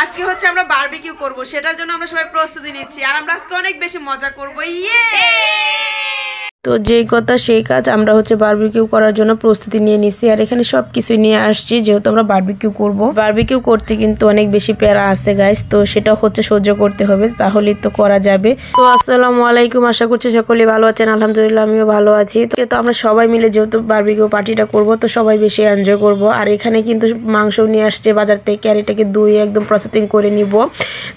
আজকে হচ্ছে আমরা বারবিকিউ করব, সেটার জন্য আমরা সবাই প্রস্তুতি নিচ্ছি আর আমরা আজকে অনেক বেশি মজা করব। ইয়ে! তো যেই কথা সেই কাজ, আমরা হচ্ছে বারবিকিউ করার জন্য প্রস্তুতি নিয়ে নিচ্ছি আর এখানে সব কিছু নিয়ে আসছি যেহেতু আমরা বারবিকিউ করব। বারবিকিউ করতে কিন্তু অনেক বেশি প্যারা আছে গাইস, তো সেটা হচ্ছে সহ্য করতে হবে, তাহলেই তো করা যাবে। তো আসসালামু আলাইকুম, আশা করছি সকলে ভালো আছেন। আলহামদুলিল্লাহ আমিও ভালো আছি। তো আমরা সবাই মিলে যেহেতু বারবিকিউ পার্টিটা করব, তো সবাই বেশি এনজয় করব। আর এখানে কিন্তু মাংস নিয়ে আসছে বাজার থেকে আর এটাকে ধুয়ে একদম প্রসেসিং করে নিব।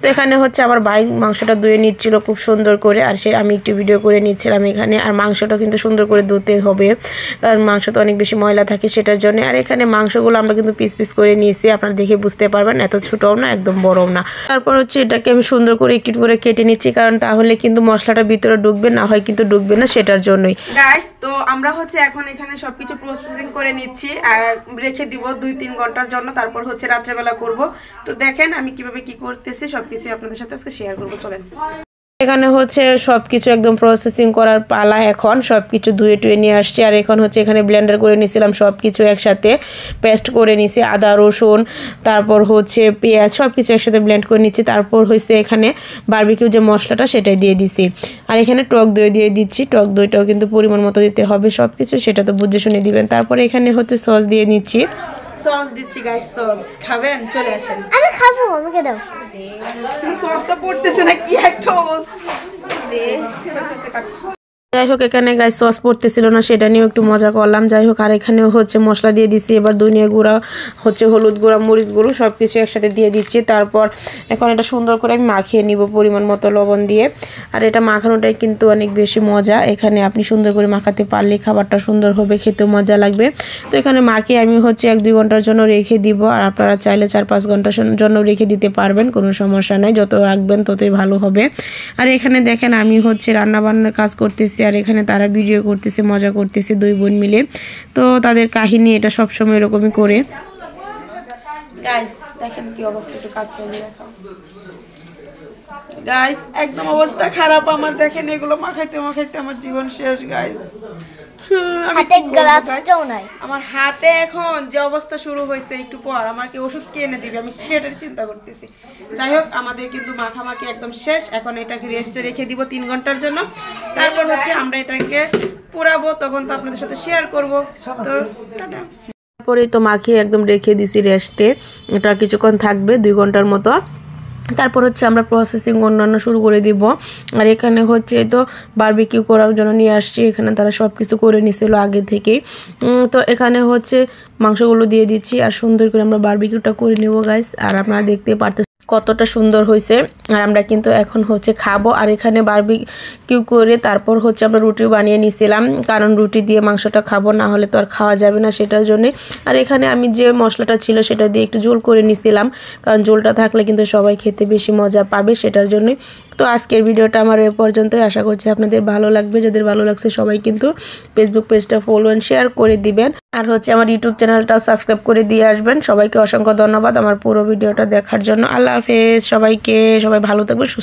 তো এখানে হচ্ছে আমার ভাই মাংসটা ধুয়ে নিচ্ছিল খুব সুন্দর করে, আর আমি একটু ভিডিও করে নিচ্ছিলাম এখানে। আর মাংসটা কিন্তু সুন্দর করে ধুতে হবে, কারণ মাংস তো অনেক বেশি ময়লা থাকে সেটার জন্য। আর এখানে মাংসগুলো আমরা কিন্তু পিস পিস করে নিয়েছি, আপনারা দেখে বুঝতে পারবেন, এত ছোটও না একদম বড়ও না। তারপর হচ্ছে এটাকে আমি সুন্দর করে একটু করে কেটে নিচ্ছি, কারণ তাহলে কিন্তু মশলাটা ভিতরে ঢুকবে, না হয় কিন্তু ঢুকবে না, সেটার জন্যই। গাইস, তো আমরা হচ্ছে এখন এখানে সবকিছু প্রসেসিং করে নিচ্ছি আর রেখে দিব 2-3 ঘন্টার জন্য, তারপর হচ্ছে রাত্রেবেলা করব। তো দেখেন আমি কিভাবে কি করতেছি, সবকিছু আপনাদের সাথে আজকে শেয়ার করব। চলেন। এখানে হচ্ছে সবকিছু একদম প্রসেসিং করার পালা, এখন সবকিছু ধুয়ে টুয়ে নিয়ে আসছি। আর এখন হচ্ছে এখানে ব্লেন্ডার করে নিয়েছিলাম, সবকিছু একসাথে পেস্ট করে নিছি, আদা রসুন তারপর হচ্ছে পেঁয়াজ সবকিছু একসাথে ব্লেন্ড করে নিচ্ছি। তারপর হচ্ছে এখানে বারবিকিউ যে মশলাটা সেটাই দিয়ে দিছি। আর এখানে টক দই দিয়ে দিচ্ছি, টক দইটাও কিন্তু পরিমাণ মতো দিতে হবে, সবকিছু সেটা তো বুঝে শুনে দিবেন। তারপরে এখানে হচ্ছে সস দিয়ে নিচ্ছি, সস দিচ্ছি গাইস। সস খাবেন? চলে আসেন। আমি খাবো, আমাকে দাও। সস তো পড়তেছে না, কি একটা অবস্থা। যাই হোক, এখানে গায়ে সস পড়তেছিল না, সেটা নিয়েও একটু মজা করলাম। যাই হোক, আর এখানেও হচ্ছে মশলা দিয়ে দিচ্ছি, এবার ধনিয়া গুঁড়া হচ্ছে হলুদ গুঁড়া মরিচ গুঁড়ো সব কিছু একসাথে দিয়ে দিচ্ছি। তারপর এখন এটা সুন্দর করে আমি মাখিয়ে নিব পরিমাণ মতো লবণ দিয়ে। আর এটা মাখানোটাই কিন্তু অনেক বেশি মজা, এখানে আপনি সুন্দর করে মাখাতে পারলে খাবারটা সুন্দর হবে, খেতেও মজা লাগবে। তো এখানে মাখিয়ে আমি হচ্ছে 1-2 ঘন্টার জন্য রেখে দিব, আর আপনারা চাইলে 4-5 ঘন্টার জন্য রেখে দিতে পারবেন, কোনো সমস্যা নাই, যত রাখবেন ততই ভালো হবে। আর এখানে দেখেন আমি হচ্ছে রান্নাবান্নার কাজ করতেছি আর এখানে তারা ভিডিও করতেছে, মজা করতেছে 2 বোন মিলে। তো তাদের কাহিনী এটা সবসময় এরকমই করে। গাইস দেখেন কি অবস্থা, একটু কাছে নিয়ে দেখাও। গাইস একদম অবস্থা খারাপ আমার, দেখেন এগুলো মাখাইতে মাখাইতে আমার জীবন শেষ গাইস। আমার হাতে এখন যে অবস্থা শুরু হয়েছে, একটু পর আমার কি ওষুধ কিনে দিবে আমি সেটার চিন্তা করতেছি। যাই হোক, আমাদের কিন্তু মাখামাখি একদম শেষ, এখন এটাকে রেস্টে রেখে দিব 3 ঘন্টার জন্য। তারপর হচ্ছে আমরা এটাকে পুরাবো, তখন তো আপনাদের সাথে শেয়ার করবো। তো টাটা। তারপরে তো মাখিয়ে একদম রেখে দিছি রেস্টে, এটা কিছুক্ষণ থাকবে 2 ঘন্টার মতো। তারপর হচ্ছে আমরা প্রসেসিং অন্যান্য শুরু করে দিব। আর এখানে হচ্ছে তো বারবিকিউ করার জন্য নিয়ে আসছি, এখানে তারা সব কিছু করে নিছিল আগে থেকেই। তো এখানে হচ্ছে মাংসগুলো দিয়ে দিচ্ছি আর সুন্দর করে আমরা বারবিকিউটা করে নেব গাইস। আর আপনারা দেখতে পারতেছেন কতটা সুন্দর হয়েছে, আর আমরা কিন্তু এখন হচ্ছে খাবো। আর এখানে বারবিকিউ করে তারপর হচ্ছে আমরা রুটি বানিয়ে নিয়েছিলাম, কারণ রুটি দিয়ে মাংসটা খাবো, না হলে তো আর খাওয়া যাবে না, সেটার জন্য। আর এখানে আমি যে মশলাটা ছিল সেটা দিয়ে একটু ঝোল করে নিয়েছিলাম, কারণ ঝোলটা থাকলে কিন্তু সবাই খেতে বেশি মজা পাবে, সেটার জন্যই। তো আজকের ভিডিওটা আমার এ পর্যন্তই, আশা করছি আপনাদের ভালো লাগবে। যাদের ভালো লাগছে সবাই কিন্তু ফেসবুক পেজটা ফলো অ্যান্ড শেয়ার করে দিবেন, আর হচ্ছে আমার ইউটিউব চ্যানেলটাও সাবস্ক্রাইব করে দিয়ে আসবেন। সবাইকে অসংখ্য ধন্যবাদ আমার পুরো ভিডিওটা দেখার জন্য। আল্লাহ হাফেজ সবাইকে, সবাই ভালো থাকবে, সুস্থ।